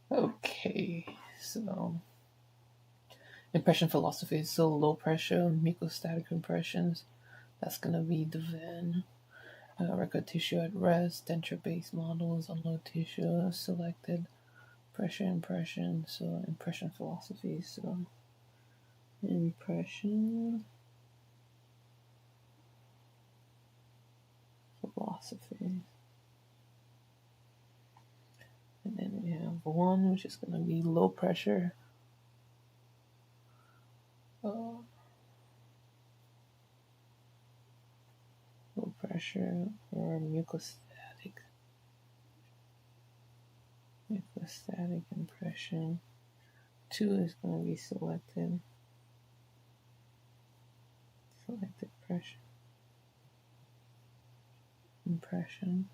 Okay, so impression philosophy. So low pressure mucostatic impressions. That's gonna be the VIN. Record tissue at rest, denture-based models on low tissue, selected pressure impression. So impression philosophy. So impression philosophy. And then we have one, which is going to be low pressure. Low pressure or mucostatic impression. 2 is going to be selected pressure impression.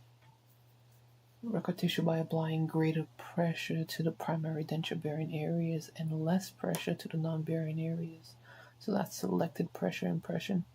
Record tissue by applying greater pressure to the primary denture bearing areas and less pressure to the non-bearing areas. So that's selected pressure impression.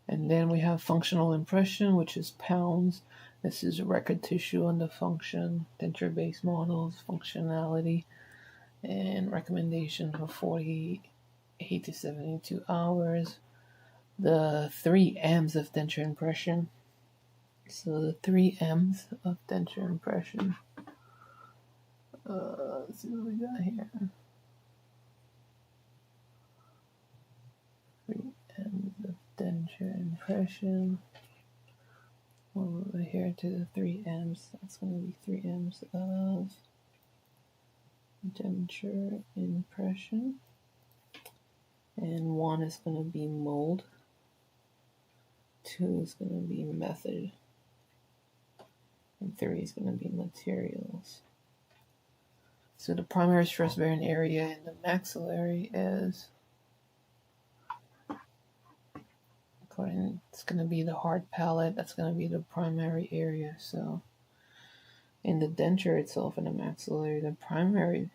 And then we have functional impression, which is pounds. This is record tissue under function, denture-based models, functionality, and recommendation for 48 to 72 hours. The 3 M's of denture impression. So the 3 M's of denture impression. Let's see what we got here. 3 M's of denture impression. Over here to the 3 M's. That's going to be 3 M's of denture impression. And 1 is going to be mold. 2 is going to be method. And 3 is going to be materials. So the primary stress bearing area in the maxillary is, it's going to be the hard palate. That's going to be the primary area. So in the denture itself, in the maxillary, the primary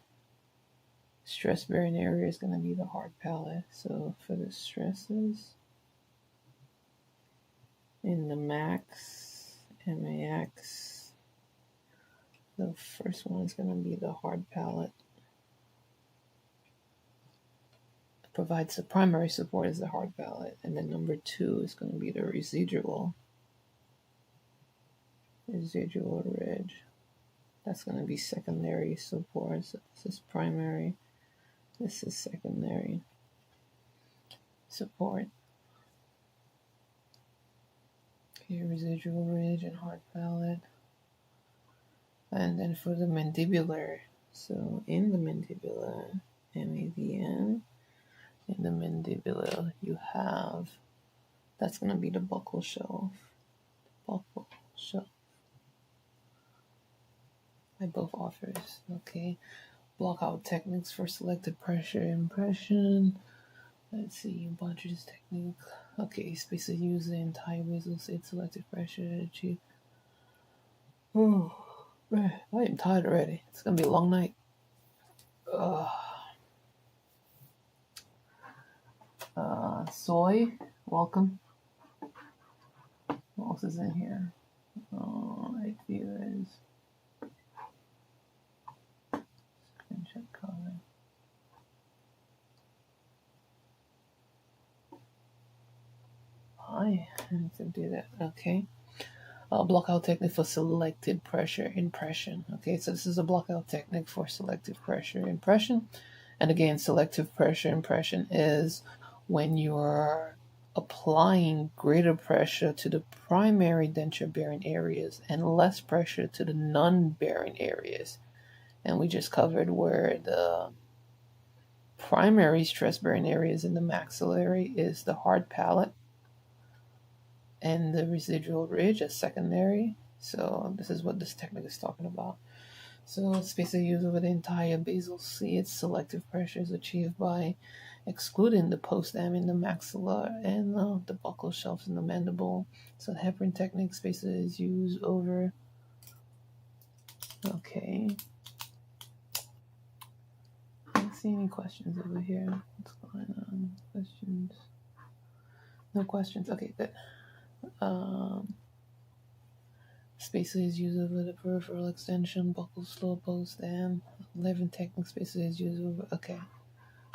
stress bearing area is going to be the hard palate. So for the stresses in the max, MAX, the first one is going to be the hard palate. It provides the primary support as the hard palate. And then number 2 is going to be the residual ridge. That's going to be secondary support. So this is primary. This is secondary support. Okay, residual ridge and hard palate. And then for the mandibular, so in the mandibular, MAVN, in the mandibular, you have, that's going to be the buccal shelf. Buccal shelf. By both authors. Okay. Block out techniques for selected pressure impression. Let's see, Buncher's technique. Okay, space of use the entire basal state selected pressure to achieve. Oh, man, I am tired already. It's gonna be a long night. Soy, welcome. What else is in here? Right viewers. Screenshot comment. I need to do that. Okay. Blockout technique for selected pressure impression. Okay, so this is a blockout technique for selective pressure impression. And again, selective pressure impression is when you're applying greater pressure to the primary denture bearing areas and less pressure to the non-bearing areas. And we just covered where the primary stress bearing areas in the maxillary is the hard palate and the residual ridge as secondary. So this is what this technique is talking about. So space of use over the entire basal seat, selective pressure is achieved by excluding the post-M in the maxilla and the buccal shelves in the mandible. So the heparin technique, space is used over Okay. I don't see any questions over here. What's going on? Questions? No questions. Okay, good. Spacer is used over the peripheral extension, buckle, slow post, and living technique. Spacer is used over. Okay.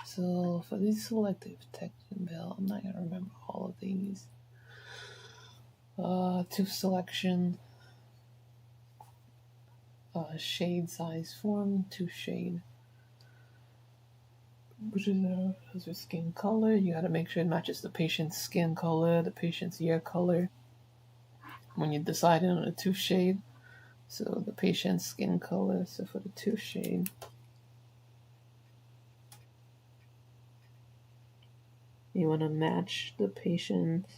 So for these selective texture bell, I'm not gonna remember all of these. Tooth selection, shade, size, form, tooth shade, which is your skin color. You gotta make sure it matches the patient's skin color, the patient's ear color when you're deciding on a tooth shade. So the patient's skin color. So for the tooth shade, you want to match the patient's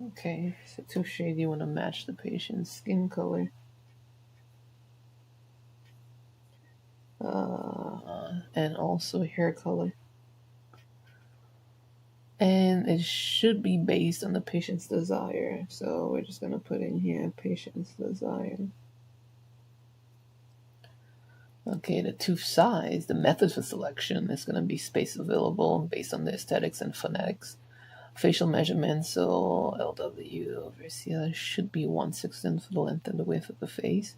okay, so tooth shade, you want to match the patient's skin color. And also hair color. And it should be based on the patient's desire. So we're just going to put in here patient's desire. Okay, the tooth size, the method for selection is going to be space available based on the aesthetics and phonetics. Facial measurement, so LW over CL should be 1/16 for the length and the width of the face.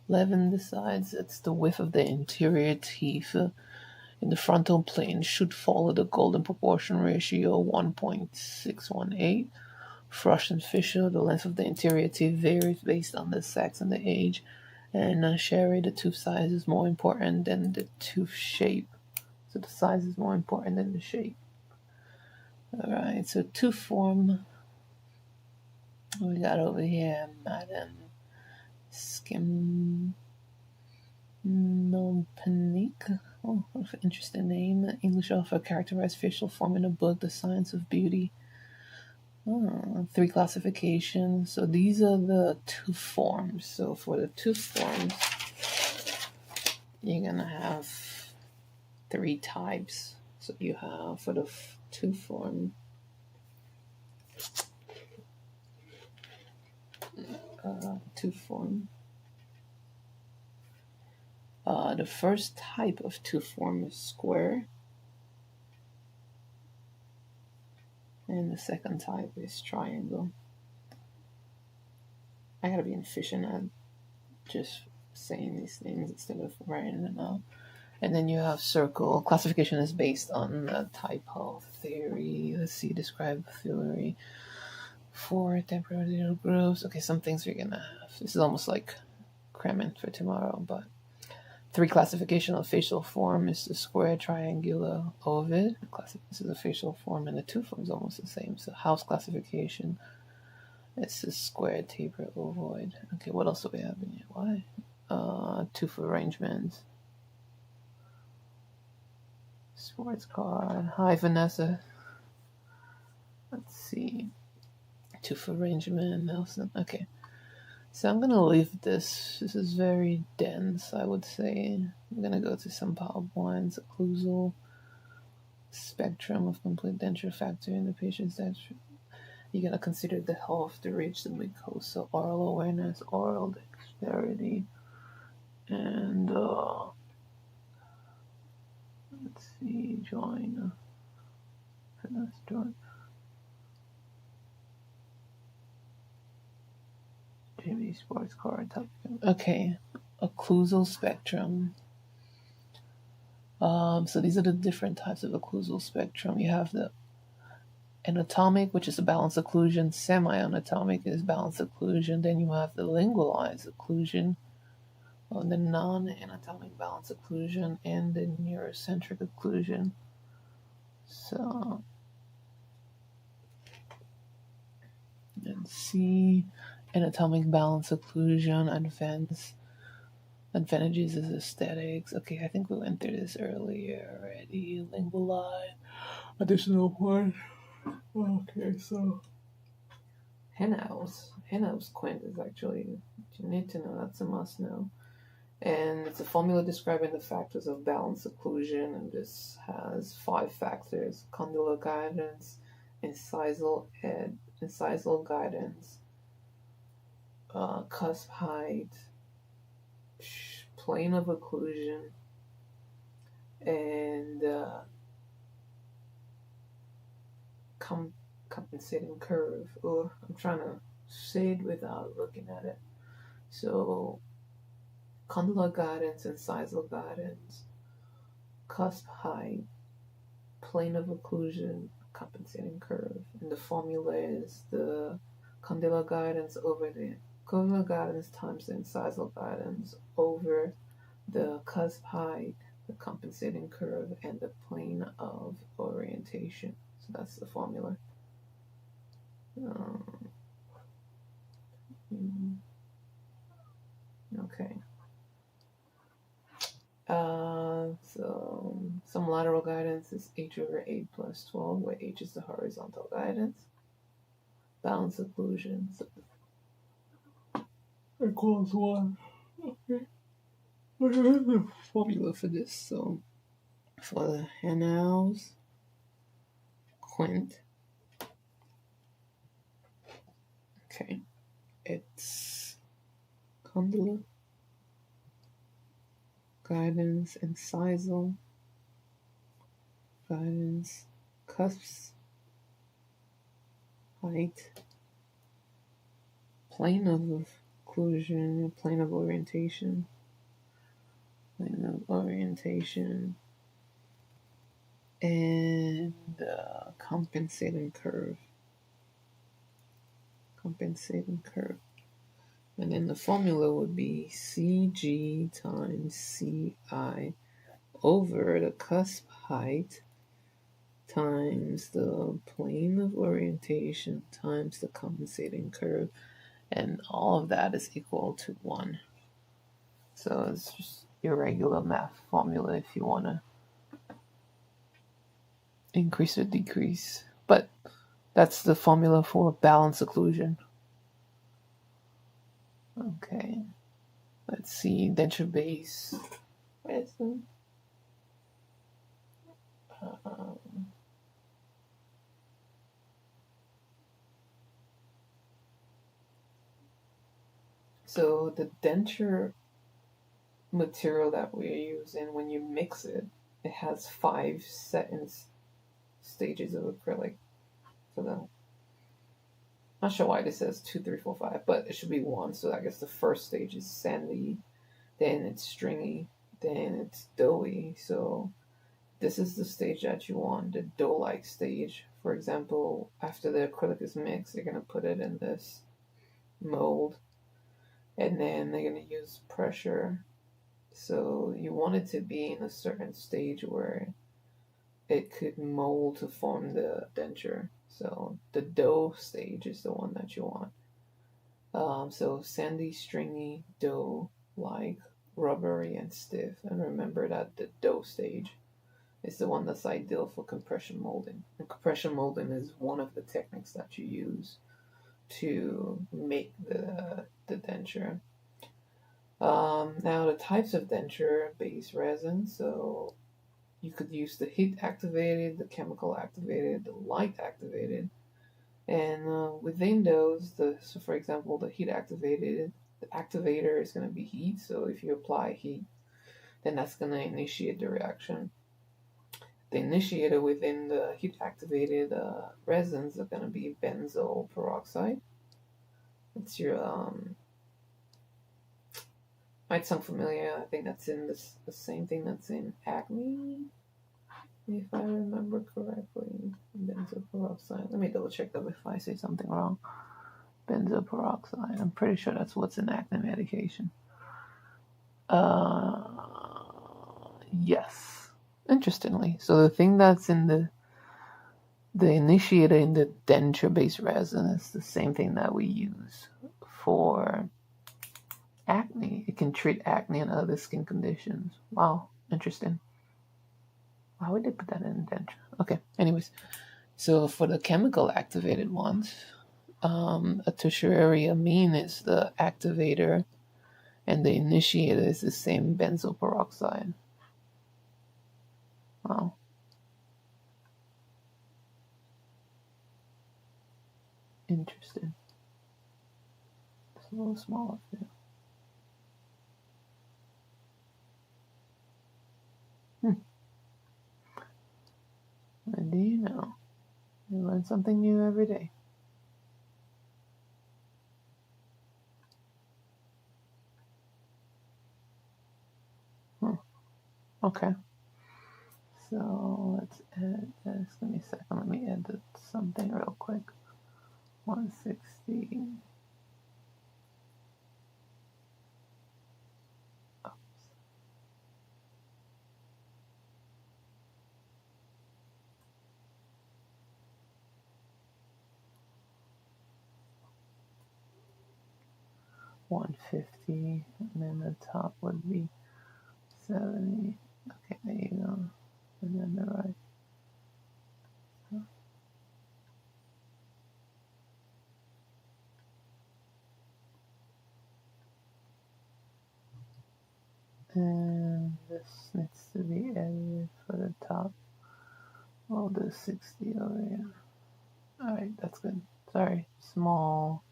11 decides it's the width of the interior teeth in the frontal plane should follow the golden proportion ratio 1.618. Frost and Fisher, the length of the interior teeth varies based on the sex and the age. And Sherry, the tooth size is more important than the tooth shape. So the size is more important than the shape. Alright, so tooth form. We got over here Madam Skim Panique. Oh, what an interesting name. English author characterized facial form in a book, The Science of Beauty. 3 classifications. So these are the tooth forms. So for the tooth forms, you're gonna have 3 types. So you have for the tooth form, the first type of tooth form is square, and the second type is triangle. I gotta be efficient at just saying these things instead of writing them out. And then you have circle. Classification is based on the type of theory. Let's see, describe theory. 4 temporal groups. Okay, some things you're gonna have. This is almost like cramming for tomorrow, but 3 classification of facial form is the square, triangular, ovid. This is a facial form, and the tooth form is almost the same. So house classification, it's the square, taper, ovoid. Okay, what else do we have in here? Why? Tooth arrangements. Sports card. Hi, Vanessa. Let's see. Tooth arrangement, Nelson. Okay. So I'm going to leave this. This is very dense, I would say. I'm going to go to some PowerPoints. Occlusal spectrum of complete denture factor in the patient's denture. You're going to consider the health, the ridge, the mucosa, oral awareness, oral dexterity, and let's see, join. Let's join. Jimmy sports card topic. Okay, occlusal spectrum. So these are the different types of occlusal spectrum. You have the anatomic, which is a balanced occlusion. Semi-anatomic is balanced occlusion. Then you have the lingualized occlusion, the non-anatomic balanced occlusion, and the neurocentric occlusion. So let's see, anatomic balance occlusion, advantages is aesthetics. Okay, I think we went through this earlier already. Lingualized, additional part. Okay, so Henhouse quint is actually, you need to know, that's a must know. And it's a formula describing the factors of balance occlusion, and this has 5 factors: condylar guidance, incisal guidance, cusp height, plane of occlusion, and compensating curve. Or I'm trying to say it without looking at it. So condylar guidance, incisal guidance, cusp height, plane of occlusion, compensating curve. And the formula is the condylar guidance over the condylar guidance times the incisal guidance over the cusp height, the compensating curve, and the plane of orientation. So that's the formula. Okay. So some lateral guidance is h over 8 plus 12, where h is the horizontal guidance. Balance occlusion. So equals 1. Okay. What is the formula for this? So for the Hanau's quint, okay, it's condylar guidance, incisal guidance, cusps height, plane of occlusion, plane of orientation, and compensating curve. And then the formula would be CG times CI over the cusp height times the plane of orientation times the compensating curve. And all of that is equal to 1. So it's just your regular math formula if you want to increase or decrease. But that's the formula for balance occlusion. Okay. Let's see, denture base. Where's the... So the denture material that we're using, when you mix it, it has 5 stages of acrylic. So I'm not sure why this says 2, 3, 4, 5, but it should be 1. So I guess the first stage is sandy, then it's stringy, then it's doughy. So this is the stage that you want, the dough-like stage. For example, after the acrylic is mixed, you're going to put it in this mold, and then they're going to use pressure. So you want it to be in a certain stage where it could mold to form the denture. So the dough stage is the one that you want. So sandy, stringy, dough-like, rubbery, and stiff. And remember that the dough stage is the one that's ideal for compression molding. And compression molding is one of the techniques that you use to make the denture. Now the types of denture base resin. So you could use the heat activated, the chemical activated, the light activated, and within those, so for example, the heat activated, the activator is going to be heat. So if you apply heat, then that's going to initiate the reaction. The initiator within the heat activated resins are going to be benzoyl peroxide. It's your might sound familiar. I think that's in the same thing that's in acne, if I remember correctly. Benzoyl peroxide. Let me double check that if I say something wrong. Benzoyl peroxide. I'm pretty sure that's what's in acne medication. Yes. Interestingly. So the thing that's in the initiator in the denture-based resin is the same thing that we use for acne. It can treat acne and other skin conditions. Wow, interesting. Why would they put that in denture? Okay, anyways. So for the chemical activated ones, a tertiary amine is the activator, and the initiator is the same benzoyl peroxide. Wow. Interesting. It's a little smaller too. And do you know? You learn something new every day. Okay. So let's add this. Give me a second. Let me edit something real quick. 160. Oops. $150, and then the top would be 70. Okay, there you go. And then the right. And this needs to be edited for the top. We'll do 60 over here. Alright, that's good. Sorry, small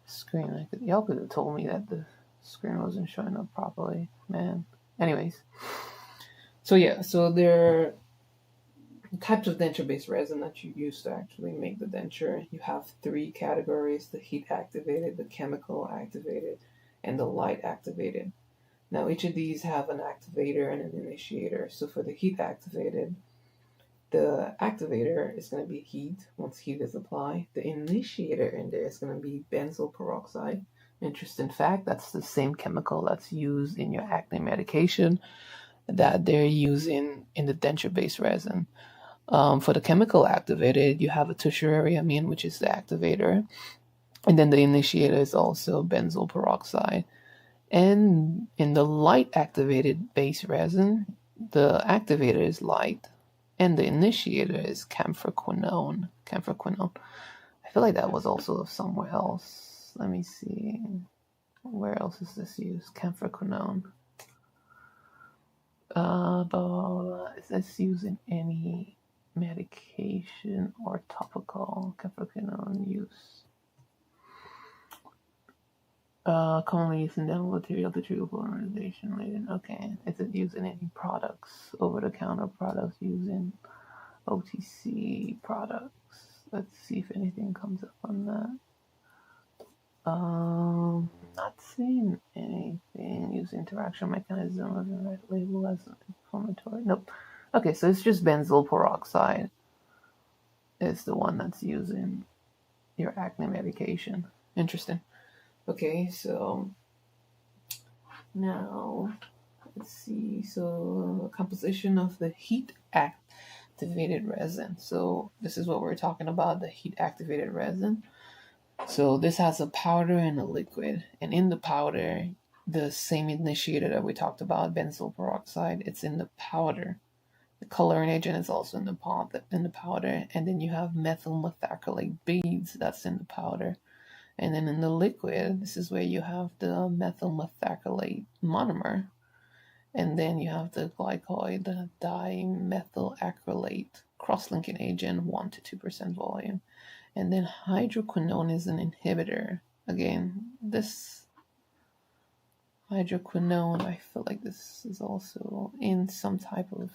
screen. Y'all could have told me that the screen wasn't showing up properly, man. Anyways, so yeah, so there are types of denture-based resin that you use to actually make the denture. You have 3 categories: the heat activated, the chemical activated, and the light activated. Now each of these have an activator and an initiator. So for the heat activated, the activator is going to be heat. Once heat is applied, the initiator in there is going to be benzoyl peroxide. Interesting fact, that's the same chemical that's used in your acne medication that they're using in the denture-based resin. For the chemical activated, you have a tertiary amine, which is the activator, and then the initiator is also benzoyl peroxide. And in the light activated base resin, the activator is light, and the initiator is camphorquinone. I feel like that was also somewhere else. Let me see. Where else is this used? Camphorquinone. But is this used in any medication or topical? Camphorquinone use. Commonly used in dental material to treat polymerization. Okay. Is it used in any products, over-the-counter products, using OTC products? Let's see if anything comes up on that. Not seeing anything. Use interaction mechanism of the right label as inflammatory. Nope. Okay, so it's just benzoyl peroxide is the one that's using your acne medication. Interesting. Okay, so now let's see. So composition of the heat activated resin. So this is what we're talking about, the heat activated resin. So this has a powder and a liquid, and in the powder, the same initiator that we talked about, benzoyl peroxide, it's in the powder. The coloring agent is also in the powder, and then you have methyl methacrylate beads that's in the powder. And then in the liquid, this is where you have the methyl methacrylate monomer. And then you have the glycoid dimethyl acrylate cross-linking agent, 1 to 2% volume. And then hydroquinone is an inhibitor. Again, this hydroquinone, I feel like this is also in some type of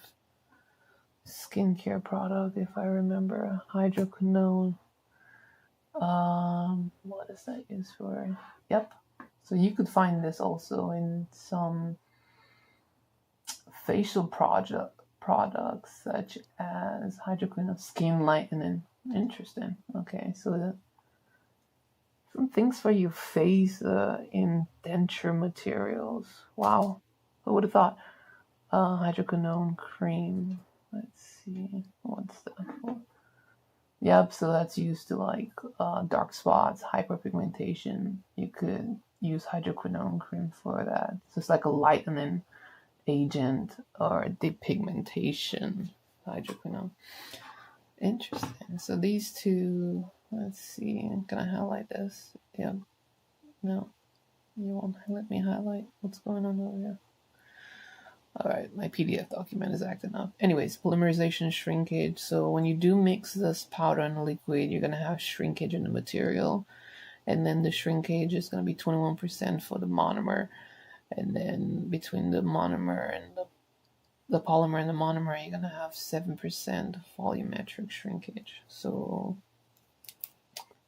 skincare product, if I remember. Hydroquinone. What is that used for? Yep. So you could find this also in some facial products such as hydroquinone skin lightening. Interesting. Okay, so some things for your face in denture materials. Wow, who would have thought? Hydroquinone cream. Let's see, what's that for? Yep, so that's used to like dark spots, hyperpigmentation. You could use hydroquinone cream for that. So it's like a lightening agent or depigmentation. Hydroquinone. Interesting. So these two, let's see, can I highlight this? Yeah. No. You won't let me highlight what's going on over here. All right, my PDF document is acting up. Anyways, polymerization, shrinkage. So when you do mix this powder and liquid, you're gonna have shrinkage in the material, and then the shrinkage is gonna be 21% for the monomer, and then between the monomer and the polymer and the monomer, you're gonna have 7% volumetric shrinkage. So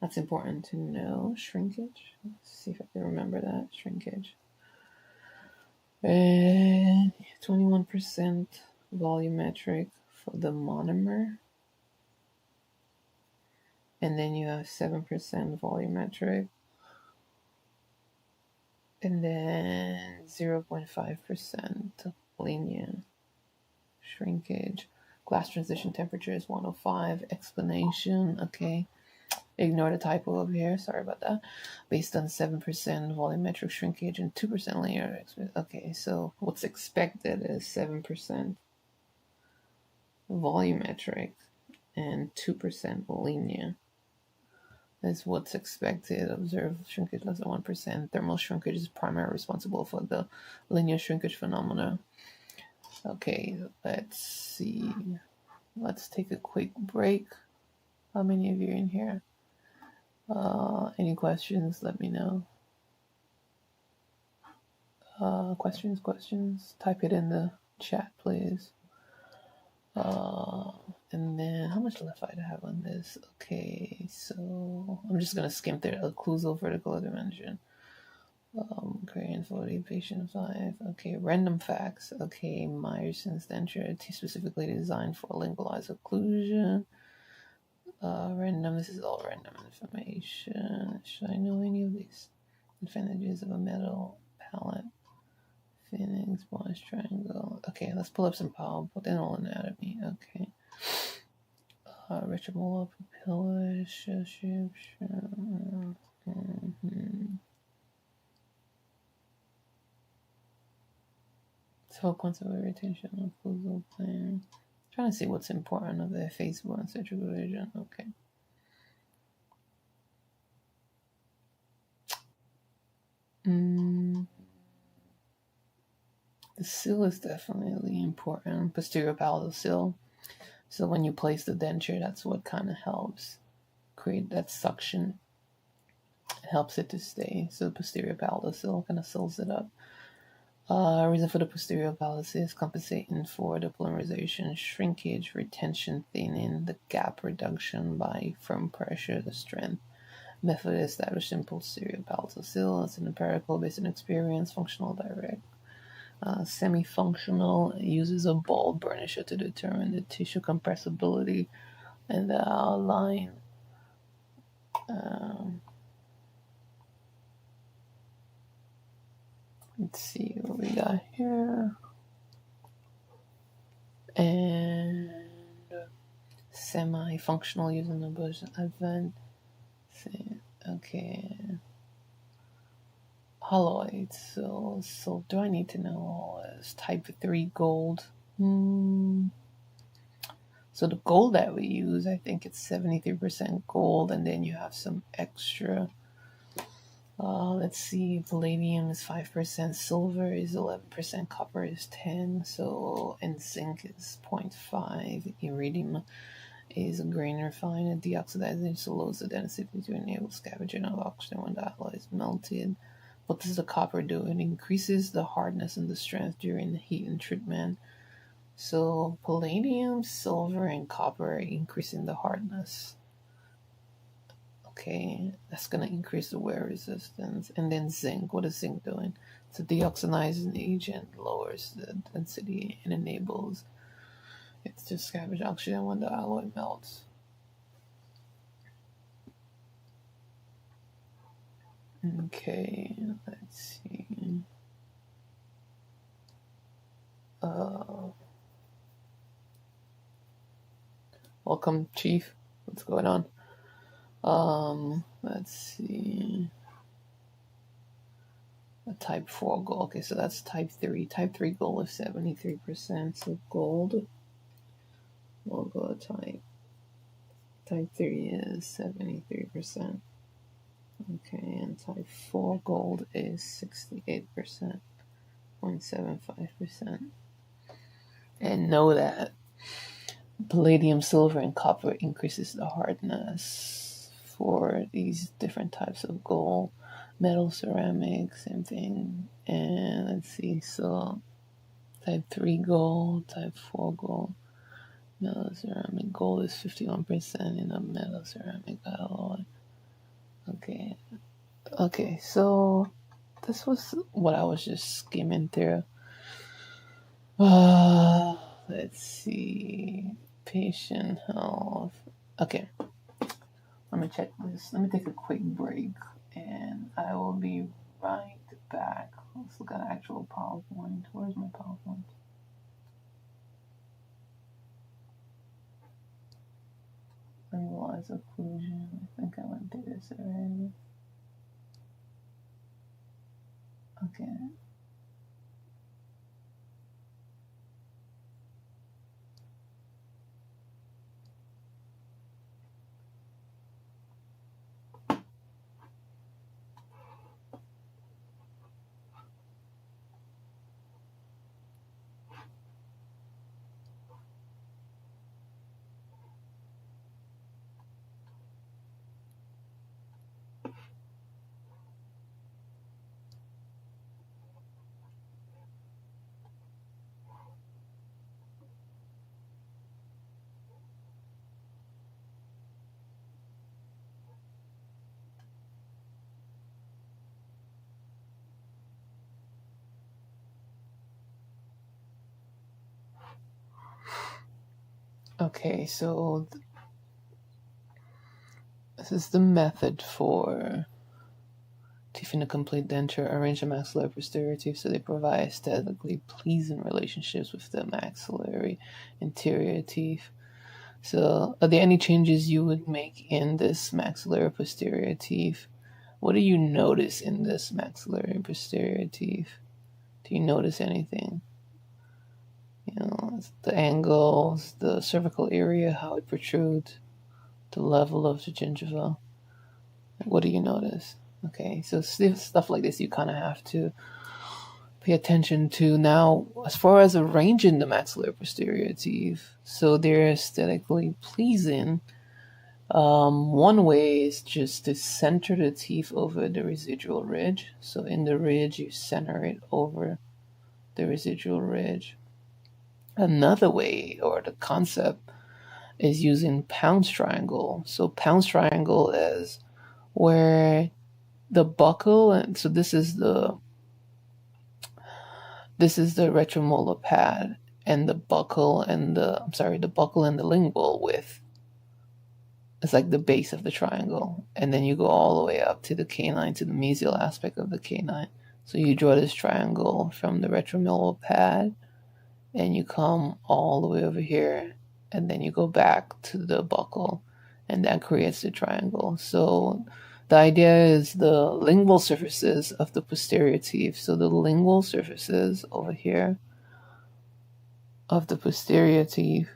that's important to know. Shrinkage. Let's see if I can remember that. Shrinkage. And 21% volumetric for the monomer. And then you have 7% volumetric. And then 0.5% linear shrinkage. Glass transition temperature is 105. Explanation. Okay. Ignore the typo over here. Sorry about that. Based on 7% volumetric shrinkage and 2% linear. Okay, so what's expected is 7% volumetric and 2% linear. Is what's expected. Observed shrinkage less than 1%. Thermal shrinkage is primarily responsible for the linear shrinkage phenomena. Okay, let's see. Let's take a quick break. How many of you are in here? Any questions? Let me know. Questions? Type it in the chat, please. And then how much left I have on this? Okay, so I'm just gonna skim through occlusal vertical dimension. Korean 40, patient 5. Okay, random facts. Okay, Meyerson's denture, specifically designed for lingualized occlusion. Random, this is all random information. Should I know any of these? Advantages of a metal palette. Phoenix, Boss triangle. Okay, let's pull up some dental anatomy. Okay. Richard Mola, pupilla, shape. So concept of retention of occlusal plane. Trying to see what's important of the Facebook and central vision. Okay. The seal is definitely important. Posterior palatal seal. So when you place the denture, that's what kind of helps create that suction. It helps it to stay. So the posterior palatal seal kind of seals it up. Reason for the posterior palatal seal is compensating for the polymerization, shrinkage, retention, thinning, the gap reduction by firm pressure, the strength. Method is establishing posterior palatal seal. It's an empirical based on experience, functional direct. Semi-functional uses a ball burnisher to determine the tissue compressibility and the outline. Let's see what we got here. And semi-functional using the bush advent. Okay. Alloys. So do I need to know is type 3 gold? So the gold that we use, I think it's 73% gold, and then you have some extra. Let's see, palladium is 5%, silver is 11%, copper is 10%, so and zinc is 0.5%, iridium is a grain refined, deoxidizing so lowers the density to enable scavenging of oxygen when the alloy is melted. What does the copper do? It increases the hardness and the strength during the heat and treatment. So palladium, silver, and copper are increasing the hardness. Okay, that's going to increase the wear resistance. And then zinc, what is zinc doing? It's a deoxidizing agent, lowers the density, and enables it to scavenge oxygen when the alloy melts. Okay, let's see. Welcome, Chief. What's going on? Let's see. A type 4 gold. Okay, so that's type 3. Type 3 gold is 73%. So gold, we'll go type. Type 3 is 73%. Okay, and type 4 gold is 68%, 0.75%. And know that palladium, silver, and copper increases the hardness for these different types of gold. Metal, ceramic, same thing. And let's see, so type 3 gold, type 4 gold. Metal ceramic gold is 51% in a metal ceramic alloy. Okay. Okay, so this was what I was just skimming through. Let's see. Patient health. Okay, let me check this. Let me take a quick break and I will be right back. Let's look at actual PowerPoint. Where's my PowerPoint? Realize occlusion. I think I went through this already. Okay. Okay, so this is the method for teeth in a complete denture. Arrange the maxillary posterior teeth so they provide aesthetically pleasing relationships with the maxillary interior teeth. So, are there any changes you would make in this maxillary posterior teeth? What do you notice in this maxillary posterior teeth? Do you notice anything? You know, the angles, the cervical area, how it protrudes, the level of the gingiva. What do you notice? Okay, so stuff like this you kind of have to pay attention to. Now, as far as arranging the maxillary posterior teeth, so they're aesthetically pleasing, one way is just to center the teeth over the residual ridge. So in the ridge, you center it over the residual ridge. Another way, or the concept, is using Pound's triangle. So Pound's triangle is where the buccal, and so this is the retromolar pad, and the buccal and the lingual width. It's like the base of the triangle, and then you go all the way up to the canine, to the mesial aspect of the canine. So you draw this triangle from the retromolar pad, and you come all the way over here, and then you go back to the buccal, and that creates the triangle. So the idea is the lingual surfaces of the posterior teeth. So the lingual surfaces over here of the posterior teeth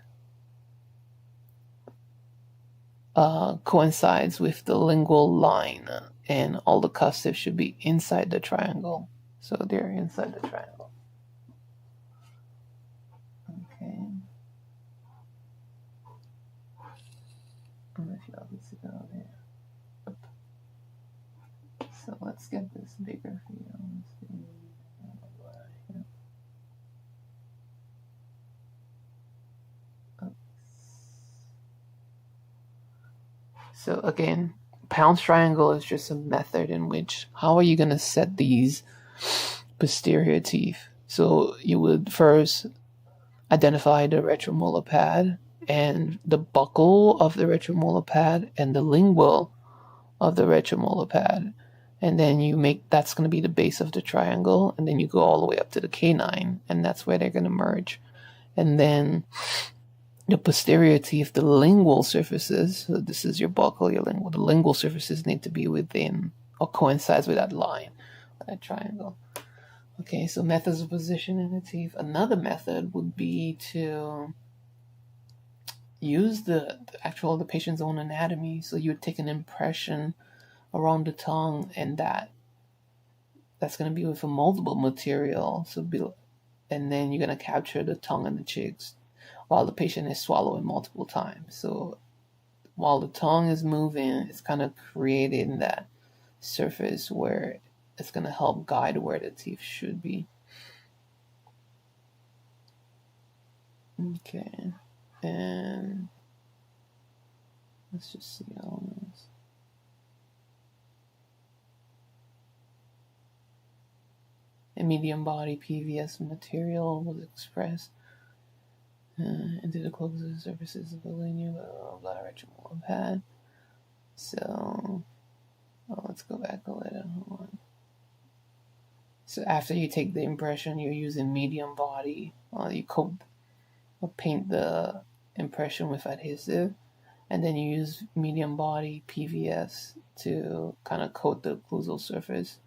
coincides with the lingual line, and all the cusps should be inside the triangle. So they're inside the triangle. Okay. I'm if y'all can see that over here. So let's get this bigger for you. So again, Pound's triangle is just a method in which, how are you going to set these posterior teeth? So you would first identify the retromolar pad and the buccal of the retromolar pad and the lingual of the retromolar pad. And then you make, that's going to be the base of the triangle. And then you go all the way up to the canine, and that's where they're going to merge. And then the posterior teeth, the lingual surfaces, so this is your buccal, your lingual, the lingual surfaces need to be within or coincides with that line, that triangle. Okay, so methods of positioning the teeth. Another method would be to use the patient's own anatomy. So you would take an impression around the tongue, and that's going to be with a moldable material. And then you're going to capture the tongue and the cheeks while the patient is swallowing multiple times. So while the tongue is moving, it's kind of creating that surface where it's going to help guide where the teeth should be. Okay, and let's just see elements. A medium body PVS material was expressed into the closest surfaces of the linear retromolar pad. So, let's go back a little. Hold on. So after you take the impression, you're using medium body. You coat or paint the impression with adhesive, and then you use medium body PVS to kind of coat the occlusal surface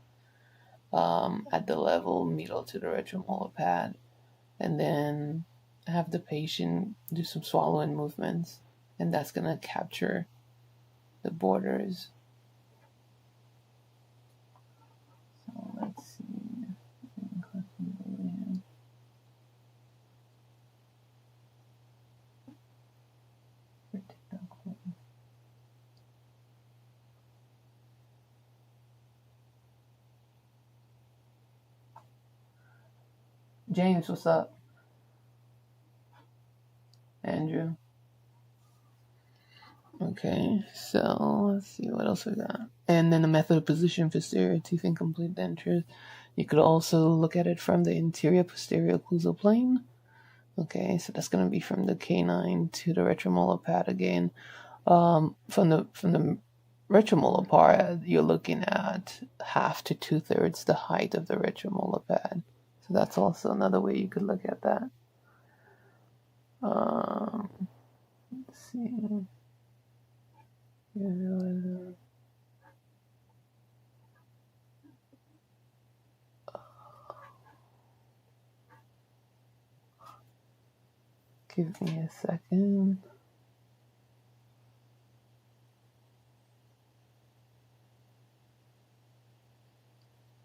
at the level medial to the retromolar pad, and then have the patient do some swallowing movements, and that's going to capture the borders. So let's see. James, what's up? Andrew. Okay, so let's see what else we got. And then the method of position posterior teeth in complete dentures. You could also look at it from the interior posterior occlusal plane. Okay, so that's going to be from the canine to the retromolar pad again. From the retromolar part, you're looking at 1/2 to 2/3 the height of the retromolar pad. So that's also another way you could look at that. Let's see. Give me a second.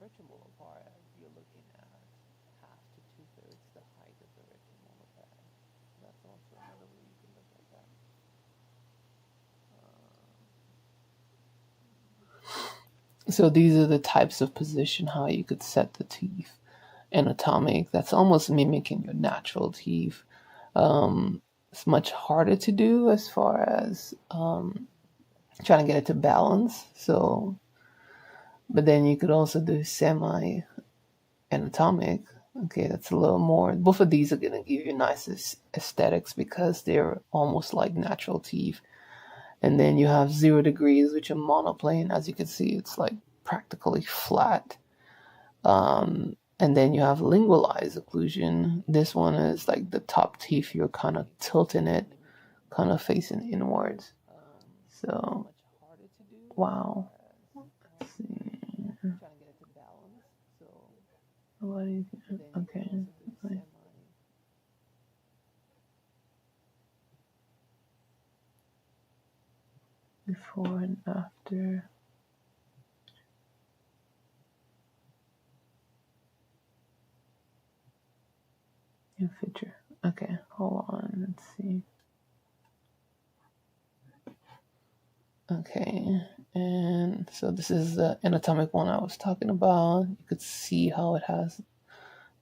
Retromolar part, you're looking at 1/2 to 2/3 the height of the retromolar pad. That's also another way you can look at that. So these are the types of position how you could set the teeth. Anatomic, that's almost mimicking your natural teeth. It's much harder to do as far as trying to get it to balance. So, but then you could also do semi-anatomic. Okay, that's a little more. Both of these are going to give you nice aesthetics because they're almost like natural teeth. And then you have 0 degrees, which are monoplane. As you can see, it's like practically flat. And then you have lingualized occlusion. This one is like the top teeth, you're kind of tilting it, kind of facing inwards. So, wow. Let's see. What do you think? Okay. Before and after. New feature. Okay, hold on. Let's see. Okay, and so this is the anatomic one I was talking about. You could see how it has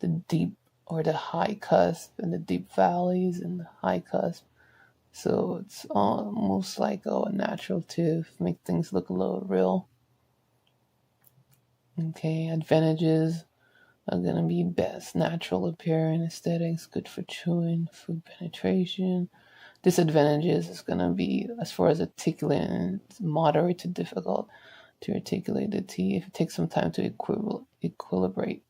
the deep or the high cusp and the deep valleys and the high cusp. So it's almost like a natural tooth, make things look a little real. Okay, advantages are going to be best natural appearing aesthetics, good for chewing, food penetration. Disadvantages is going to be as far as articulating, it's moderate to difficult to articulate the teeth. It takes some time to equilibrate.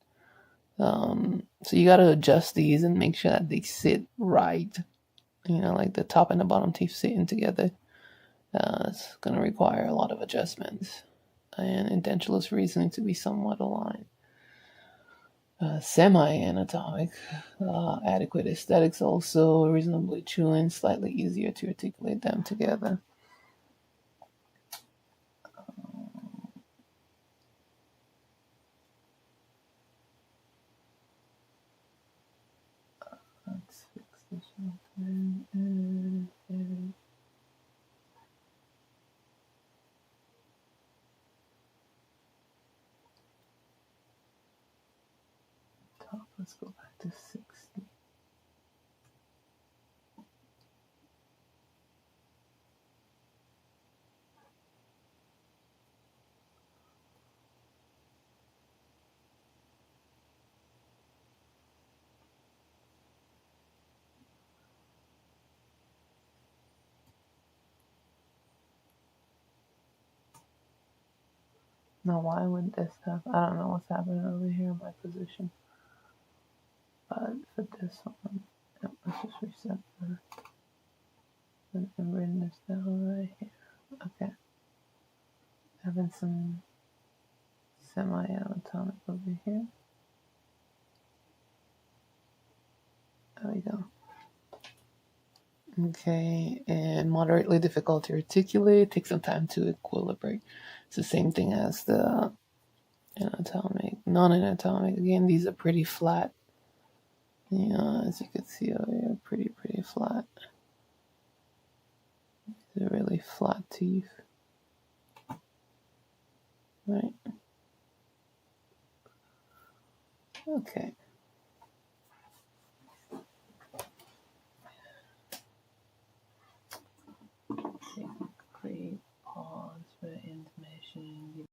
So you got to adjust these and make sure that they sit right. You know, like the top and the bottom teeth sitting together. It's going to require a lot of adjustments and edentulous reasoning to be somewhat aligned. Semi-anatomic, adequate aesthetics also, reasonably chewing, slightly easier to articulate them together. let's go back to 60. Now, why would this have? I don't know what's happening over here in my position. But for this one, let's just reset the. And bring this down right here. Okay. Having some semi-anatomic over here. There we go. Okay, and moderately difficult to articulate. Take some time to equilibrate. It's the same thing as the anatomic, non-anatomic. Again, these are pretty flat. Yeah, as you can see over here, pretty flat. They're really flat teeth. Right. Okay. Take a quick pause for information.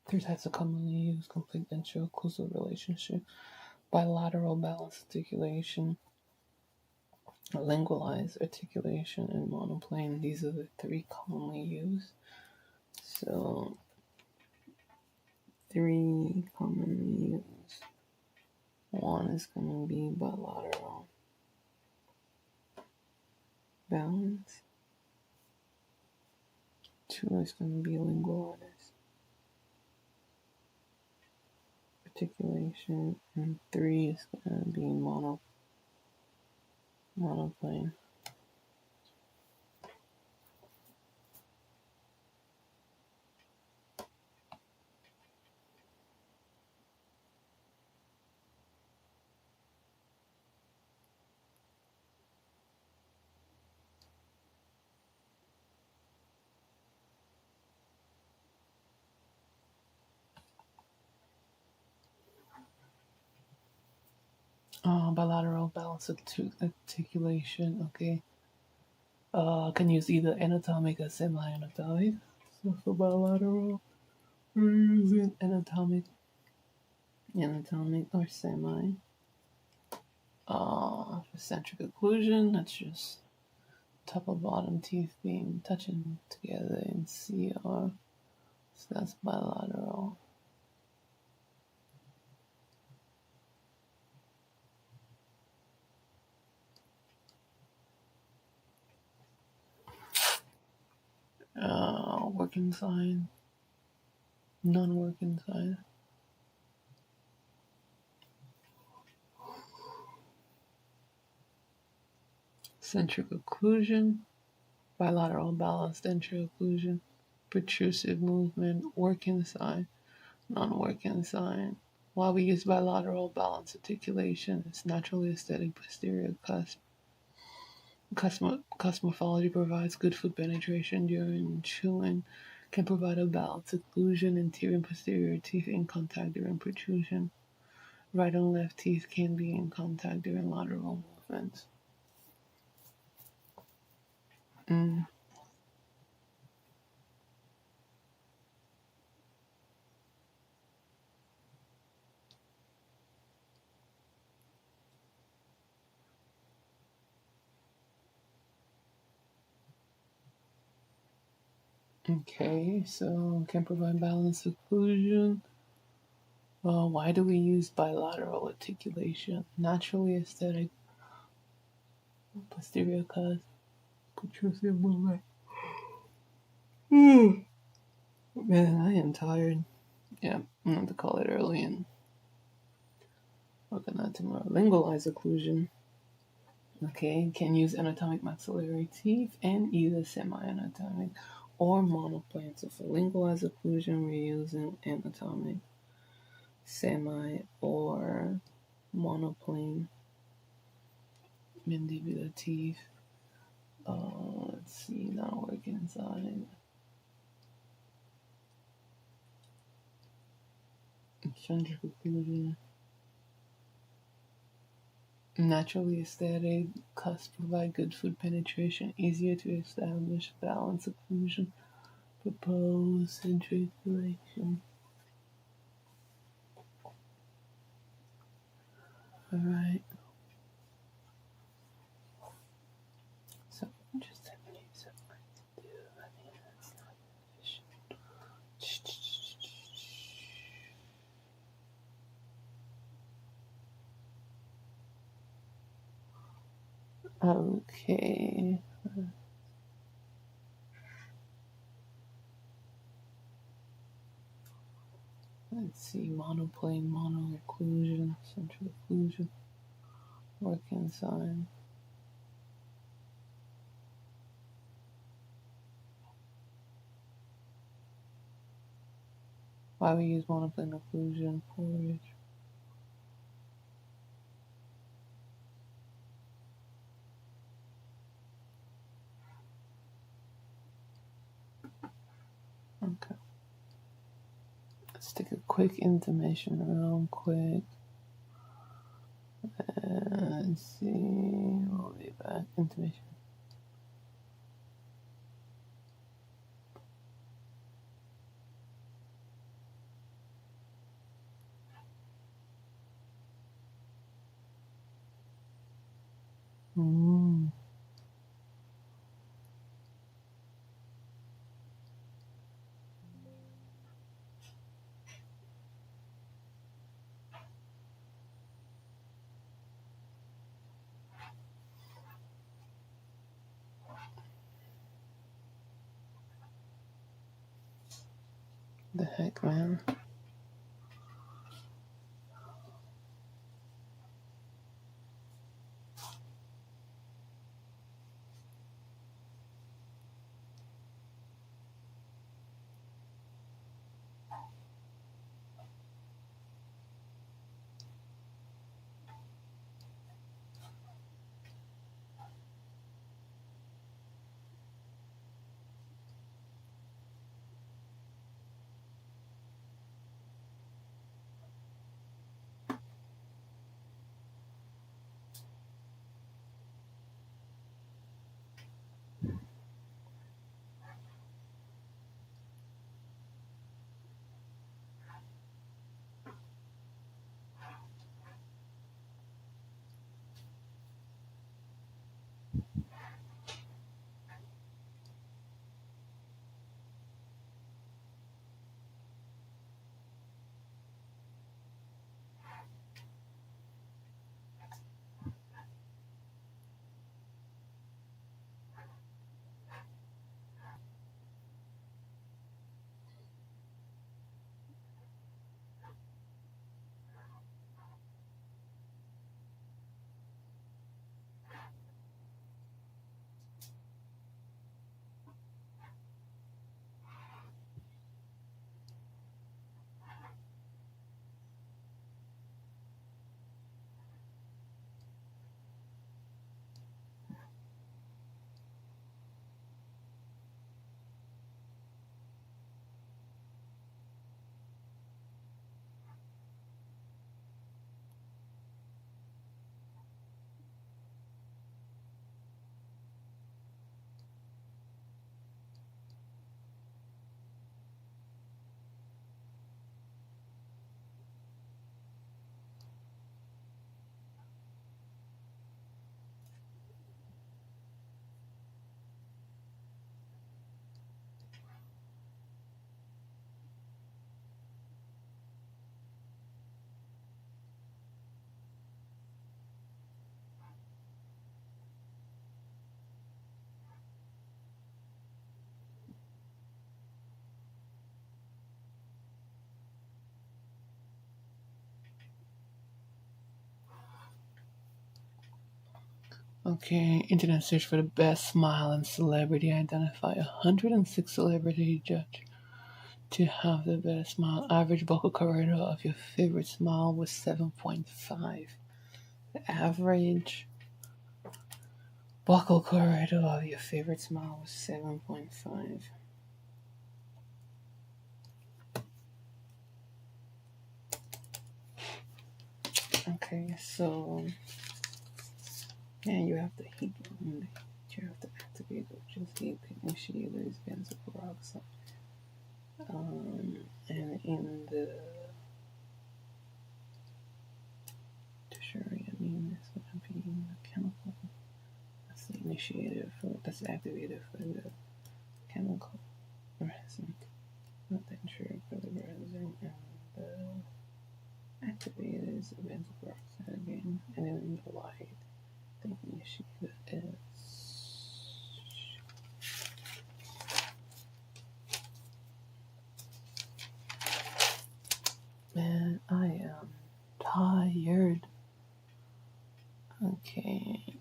Three types of commonly used complete denture occlusal relationship: bilateral balanced articulation, lingualized articulation, and monoplane. These are the three commonly used. So, three commonly used. One is going to be bilateral balance. Two is going to be lingualized articulation, and three is going to be monoplane. Bilateral balance articulation. Okay. Can use either anatomic or semi-anatomic. So for bilateral, we're using anatomic or semi. For centric occlusion, that's just top of bottom teeth being touching together in CR. So that's bilateral. Working sign, non-working sign. Centric occlusion, bilateral balanced denture occlusion, protrusive movement, working sign, non-working sign. While we use bilateral balance articulation, it's naturally aesthetic posterior cusp. Cusp morphology provides good food penetration during chewing, can provide a balanced occlusion, anterior and posterior teeth in contact during protrusion. Right and left teeth can be in contact during lateral movements. Okay, so can provide balanced occlusion. Why do we use bilateral articulation? Naturally aesthetic, posterior cusp, protrusive movement. Man, I am tired. Yeah, I'm going to call it early and working on tomorrow. Lingualized occlusion. Okay, can use anatomic maxillary teeth and either semi-anatomic or monoplane. So for lingualized occlusion, we're using anatomic, semi, or monoplane mandibular teeth. Let's see, not working inside. Centric occlusion. Naturally aesthetic, cusp provide good food penetration, easier to establish, balance occlusion, propose centriculation. Alright. So just have to use it like to do. I mean, that's not efficient. Okay. Let's see, monoplane, mono-occlusion, central occlusion, working sign. Why we use monoplane occlusion for okay. Let's take a quick intermission real quick. Let's see, we'll be back. Intermission. The heck, man. Okay, internet search for the best smile and celebrity. Identify 106 celebrity judge to have the best smile. Average buccal corridor of your favorite smile was 7.5. The average buccal corridor of your favorite smile was 7.5. Okay, so yeah, you have to heat them. You have to activate which is heat initiators, benzoyl peroxide. And in the tertiary amine is going to be the chemical. That's the initiator for that's the activator for the chemical resin. Not the denture for the resin, and the activator is the benzoyl peroxide again. And then in the light, the initiator is. Man, I am tired. Okay.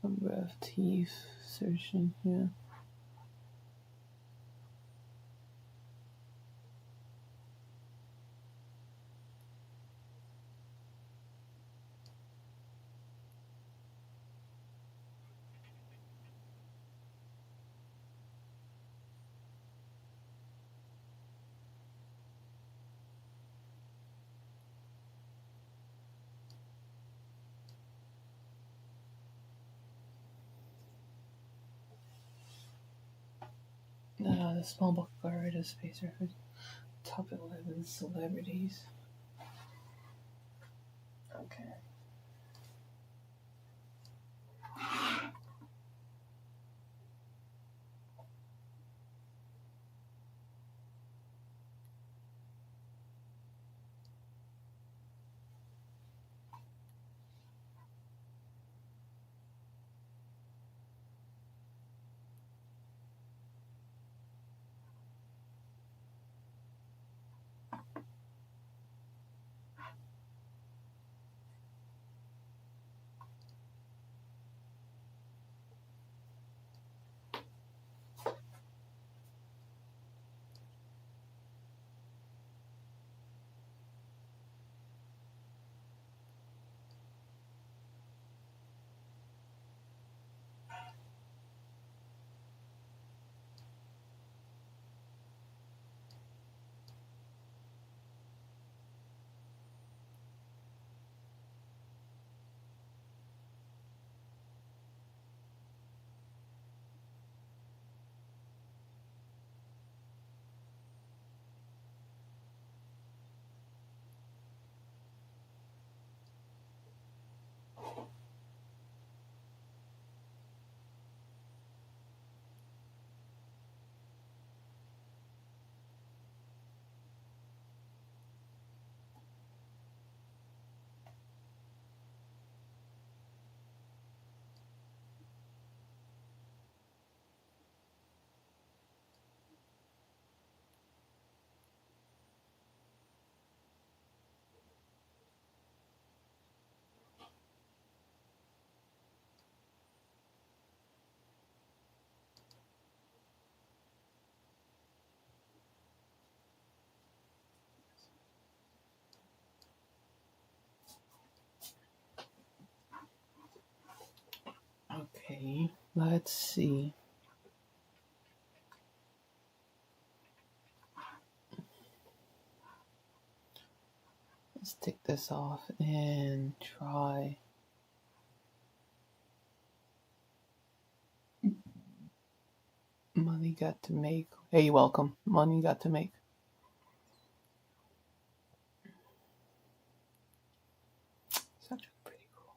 Number of teeth searching here. The small book guard space reference. Top 11 celebrities. Okay. Okay. Let's see. Let's take this off and try. Money got to make. Hey, you're welcome. Money got to make. Such a pretty cool.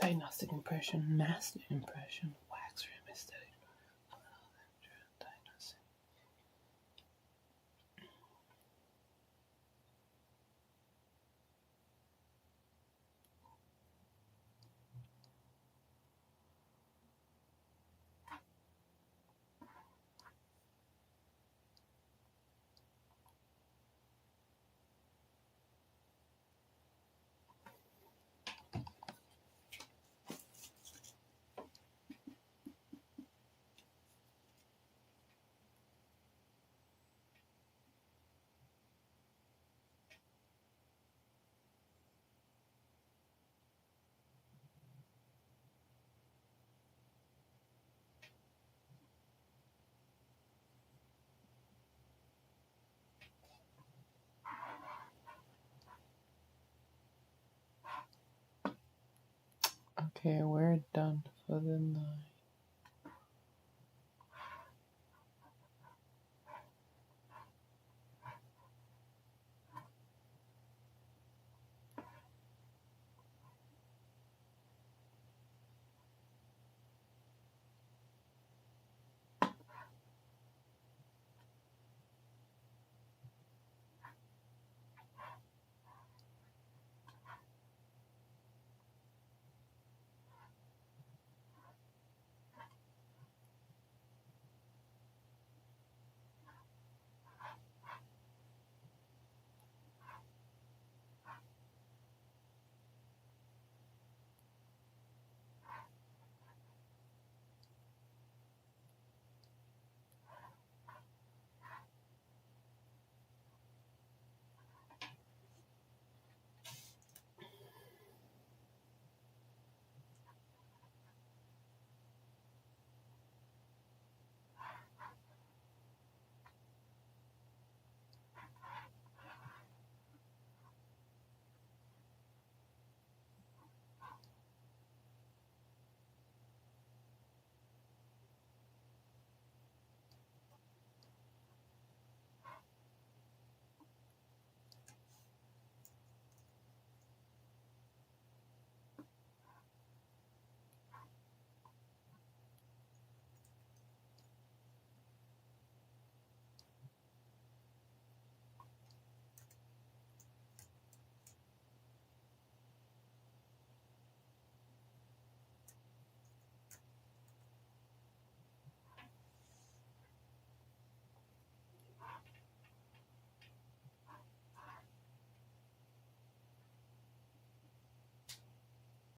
Diagnostic impression, master impression, wax rim aesthetic. Okay, we're done for the night.